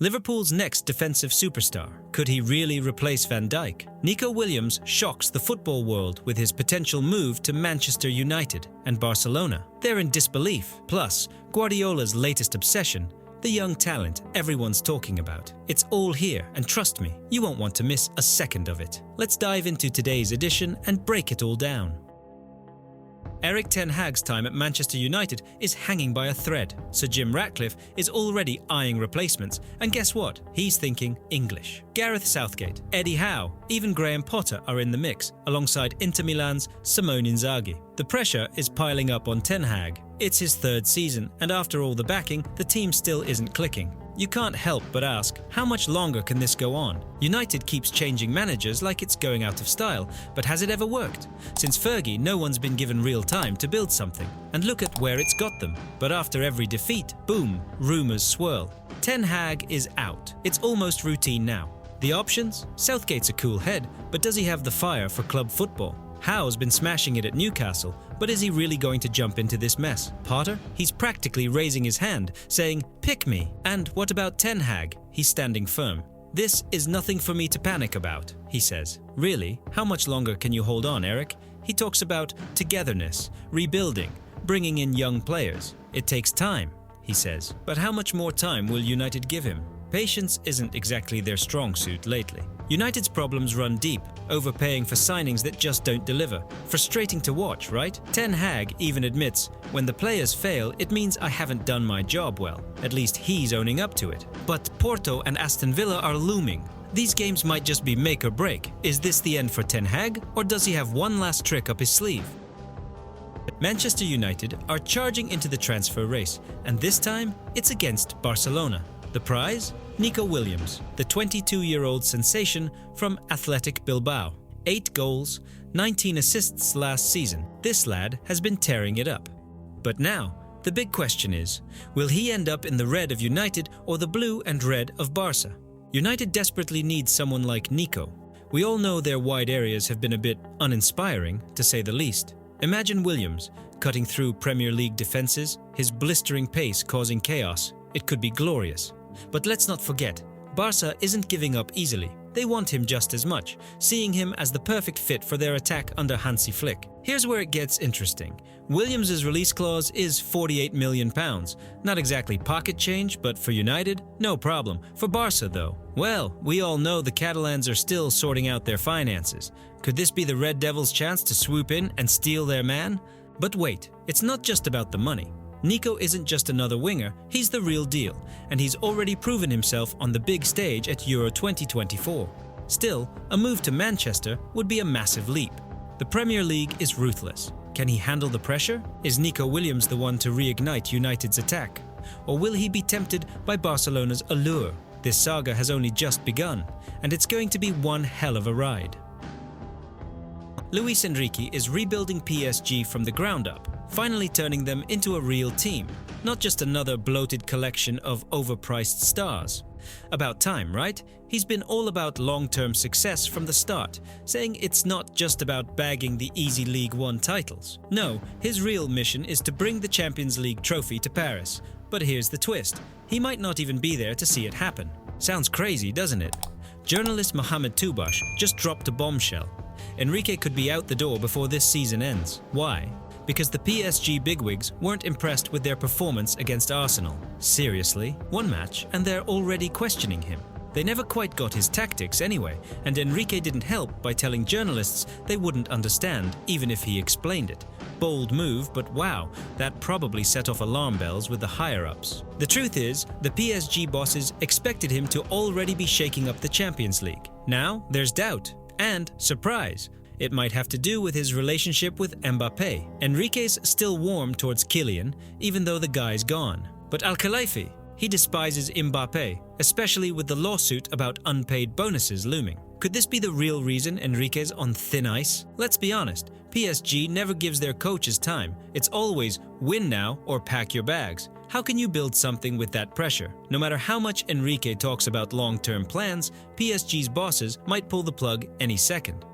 Liverpool's next defensive superstar. Could he really replace Van Dijk? Nico Williams shocks the football world with his potential move to Manchester United and Barcelona. They're in disbelief. Plus, Guardiola's latest obsession, the young talent everyone's talking about. It's all here, and trust me, you won't want to miss a second of it. Let's dive into today's edition and break it all down. Erik ten Hag's time at Manchester United is hanging by a thread. Sir Jim Ratcliffe is already eyeing replacements, and guess what? He's thinking English. Gareth Southgate, Eddie Howe, even Graham Potter are in the mix, alongside Inter Milan's Simone Inzaghi. The pressure is piling up on Ten Hag. It's his third season, and after all the backing, the team still isn't clicking. You can't help but ask, how much longer can this go on? United keeps changing managers like it's going out of style, but has it ever worked? Since Fergie, no one's been given real time to build something, and look at where it's got them. But after every defeat, boom, rumours swirl. Ten Hag is out. It's almost routine now. The options? Southgate's a cool head, but does he have the fire for club football? Howe's been smashing it at Newcastle, but is he really going to jump into this mess? Potter? He's practically raising his hand, saying, "Pick me." And what about Ten Hag? He's standing firm. "This is nothing for me to panic about," he says. Really? How much longer can you hold on, Erik? He talks about togetherness, rebuilding, bringing in young players. It takes time, he says. But how much more time will United give him? Patience isn't exactly their strong suit lately. United's problems run deep, overpaying for signings that just don't deliver. Frustrating to watch, right? Ten Hag even admits, when the players fail, it means I haven't done my job well. At least he's owning up to it. But Porto and Aston Villa are looming. These games might just be make or break. Is this the end for Ten Hag, or does he have one last trick up his sleeve? Manchester United are charging into the transfer race, and this time it's against Barcelona. The prize? Nico Williams, the 22-year-old sensation from Athletic Bilbao. 8 goals, 19 assists last season. This lad has been tearing it up. But now, the big question is, will he end up in the red of United or the blue and red of Barça? United desperately needs someone like Nico. We all know their wide areas have been a bit uninspiring, to say the least. Imagine Williams cutting through Premier League defenses, his blistering pace causing chaos. It could be glorious. But let's not forget, Barça isn't giving up easily. They want him just as much, seeing him as the perfect fit for their attack under Hansi Flick. Here's where it gets interesting. Williams' release clause is £48 million. Not exactly pocket change, but for United, no problem. For Barça though, well, we all know the Catalans are still sorting out their finances. Could this be the Red Devils' chance to swoop in and steal their man? But wait, it's not just about the money. Nico isn't just another winger, he's the real deal, and he's already proven himself on the big stage at Euro 2024. Still, a move to Manchester would be a massive leap. The Premier League is ruthless. Can he handle the pressure? Is Nico Williams the one to reignite United's attack? Or will he be tempted by Barcelona's allure? This saga has only just begun, and it's going to be one hell of a ride. Luis Enrique is rebuilding PSG from the ground up, finally turning them into a real team, not just another bloated collection of overpriced stars. About time, right? He's been all about long-term success from the start, saying it's not just about bagging the easy League One titles. No, his real mission is to bring the Champions League trophy to Paris. But here's the twist. He might not even be there to see it happen. Sounds crazy, doesn't it? Journalist Mohamed Toubash just dropped a bombshell. Enrique could be out the door before this season ends. Why? Because the PSG bigwigs weren't impressed with their performance against Arsenal. Seriously? One match and they're already questioning him. They never quite got his tactics anyway, and Enrique didn't help by telling journalists they wouldn't understand even if he explained it. Bold move, but wow, that probably set off alarm bells with the higher-ups. The truth is, the PSG bosses expected him to already be shaking up the Champions League. Now, there's doubt. And, surprise, it might have to do with his relationship with Mbappé. Enrique's still warm towards Kylian, even though the guy's gone. But Al-Khelaifi, he despises Mbappé, especially with the lawsuit about unpaid bonuses looming. Could this be the real reason Enrique's on thin ice? Let's be honest, PSG never gives their coaches time. It's always win now or pack your bags. How can you build something with that pressure? No matter how much Enrique talks about long-term plans, PSG's bosses might pull the plug any second.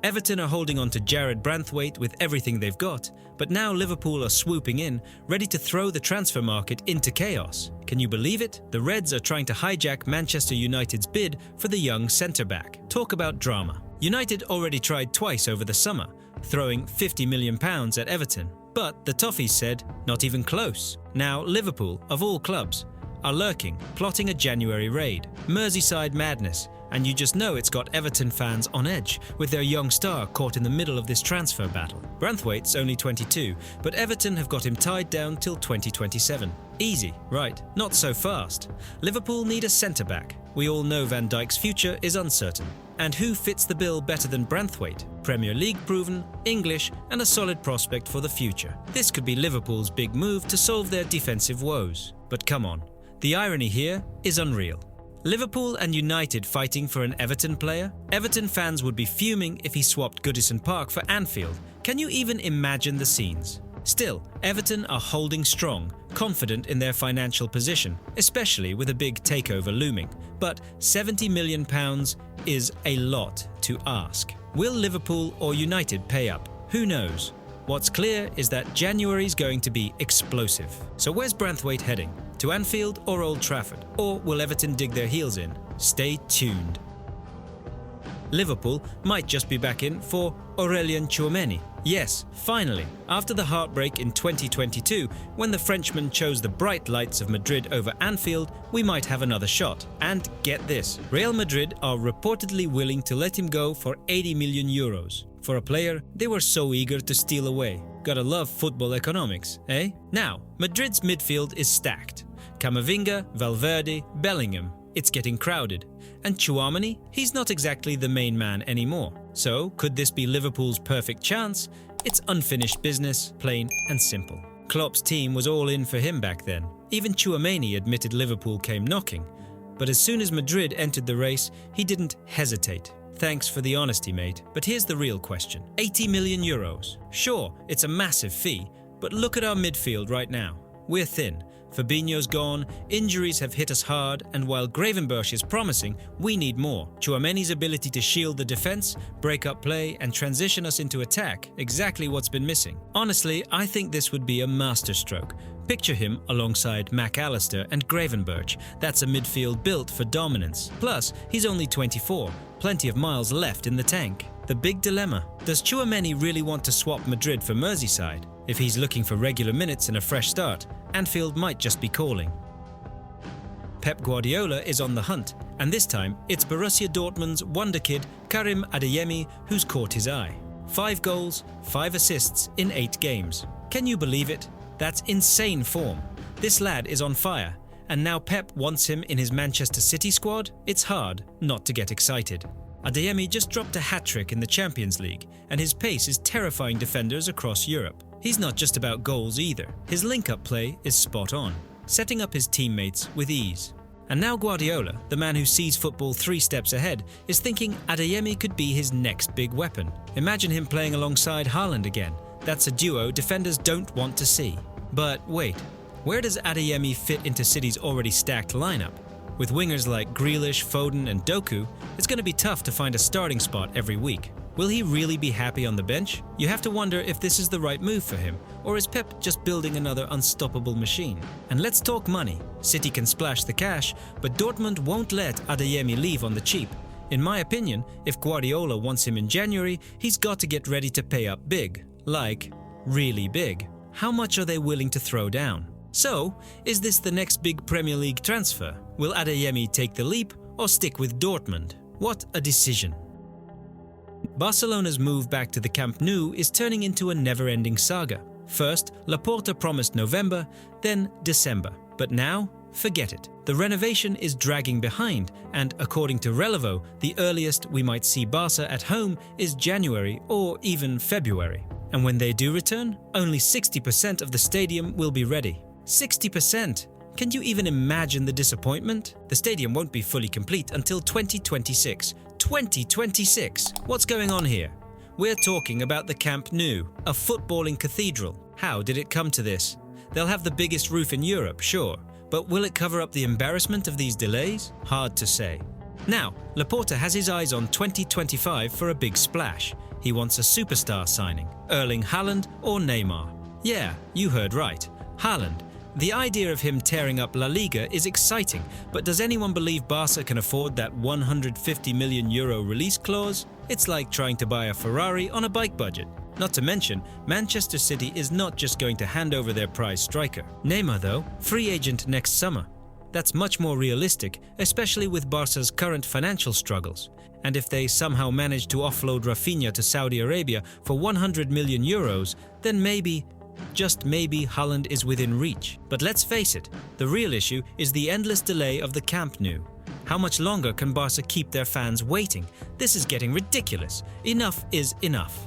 Everton are holding on to Jarrad Branthwaite with everything they've got, but now Liverpool are swooping in, ready to throw the transfer market into chaos. Can you believe it? The Reds are trying to hijack Manchester United's bid for the young centre-back. Talk about drama. United already tried twice over the summer, throwing £50 million at Everton. But the Toffees said, not even close. Now Liverpool, of all clubs, are lurking, plotting a January raid. Merseyside madness. And you just know it's got Everton fans on edge, with their young star caught in the middle of this transfer battle. Branthwaite's only 22, but Everton have got him tied down till 2027. Easy, right? Not so fast. Liverpool need a centre-back. We all know Van Dijk's future is uncertain. And who fits the bill better than Branthwaite? Premier League proven, English, and a solid prospect for the future. This could be Liverpool's big move to solve their defensive woes. But come on, the irony here is unreal. Liverpool and United fighting for an Everton player? Everton fans would be fuming if he swapped Goodison Park for Anfield. Can you even imagine the scenes? Still, Everton are holding strong, confident in their financial position, especially with a big takeover looming. But £70 million is a lot to ask. Will Liverpool or United pay up? Who knows? What's clear is that January's going to be explosive. So where's Branthwaite heading? To Anfield or Old Trafford? Or will Everton dig their heels in? Stay tuned. Liverpool might just be back in for Aurélien Tchouaméni. Yes, finally, after the heartbreak in 2022, when the Frenchman chose the bright lights of Madrid over Anfield, we might have another shot. And get this, Real Madrid are reportedly willing to let him go for €80 million. For a player they were so eager to steal away. Gotta love football economics, eh? Now, Madrid's midfield is stacked. Camavinga, Valverde, Bellingham. It's getting crowded. And Tchouaméni, he's not exactly the main man anymore. So, could this be Liverpool's perfect chance? It's unfinished business, plain and simple. Klopp's team was all in for him back then. Even Tchouaméni admitted Liverpool came knocking. But as soon as Madrid entered the race, he didn't hesitate. Thanks for the honesty, mate. But here's the real question. €80 million. Sure, it's a massive fee, but look at our midfield right now. We're thin. Fabinho's gone, injuries have hit us hard, and while Gravenberch is promising, we need more. Tchouaméni's ability to shield the defense, break up play, and transition us into attack, exactly what's been missing. Honestly, I think this would be a masterstroke. Picture him alongside McAllister and Gravenberch. That's a midfield built for dominance. Plus, he's only 24, plenty of miles left in the tank. The big dilemma, does Tchouaméni really want to swap Madrid for Merseyside? If he's looking for regular minutes and a fresh start, Anfield might just be calling. Pep Guardiola is on the hunt, and this time it's Borussia Dortmund's wonder kid Karim Adeyemi who's caught his eye. 5 goals, 5 assists in 8 games. Can you believe it? That's insane form. This lad is on fire, and now Pep wants him in his Manchester City squad? It's hard not to get excited. Adeyemi just dropped a hat-trick in the Champions League, and his pace is terrifying defenders across Europe. He's not just about goals either. His link-up play is spot on, setting up his teammates with ease. And now Guardiola, the man who sees football 3 steps ahead, is thinking Adeyemi could be his next big weapon. Imagine him playing alongside Haaland again. That's a duo defenders don't want to see. But wait, where does Adeyemi fit into City's already stacked lineup? With wingers like Grealish, Foden and Doku, it's going to be tough to find a starting spot every week. Will he really be happy on the bench? You have to wonder if this is the right move for him, or is Pep just building another unstoppable machine? And let's talk money. City can splash the cash, but Dortmund won't let Adeyemi leave on the cheap. In my opinion, if Guardiola wants him in January, he's got to get ready to pay up big. Like, really big. How much are they willing to throw down? So, is this the next big Premier League transfer? Will Adeyemi take the leap or stick with Dortmund? What a decision. Barcelona's move back to the Camp Nou is turning into a never-ending saga. First, Laporta promised November, then December. But now, forget it. The renovation is dragging behind, and according to Relevo, the earliest we might see Barça at home is January or even February. And when they do return, only 60% of the stadium will be ready. 60%! Can you even imagine the disappointment? The stadium won't be fully complete until 2026. 2026! What's going on here? We're talking about the Camp Nou, a footballing cathedral. How did it come to this? They'll have the biggest roof in Europe, sure, but will it cover up the embarrassment of these delays? Hard to say. Now, Laporta has his eyes on 2025 for a big splash. He wants a superstar signing, Erling Haaland or Neymar. Yeah, you heard right, Haaland. The idea of him tearing up La Liga is exciting, but does anyone believe Barca can afford that €150 million release clause? It's like trying to buy a Ferrari on a bike budget. Not to mention, Manchester City is not just going to hand over their prize striker. Neymar, though, free agent next summer. That's much more realistic, especially with Barca's current financial struggles. And if they somehow manage to offload Rafinha to Saudi Arabia for €100 million, then maybe, just maybe, Haaland is within reach. But let's face it, the real issue is the endless delay of the Camp Nou. How much longer can Barca keep their fans waiting? This is getting ridiculous. Enough is enough.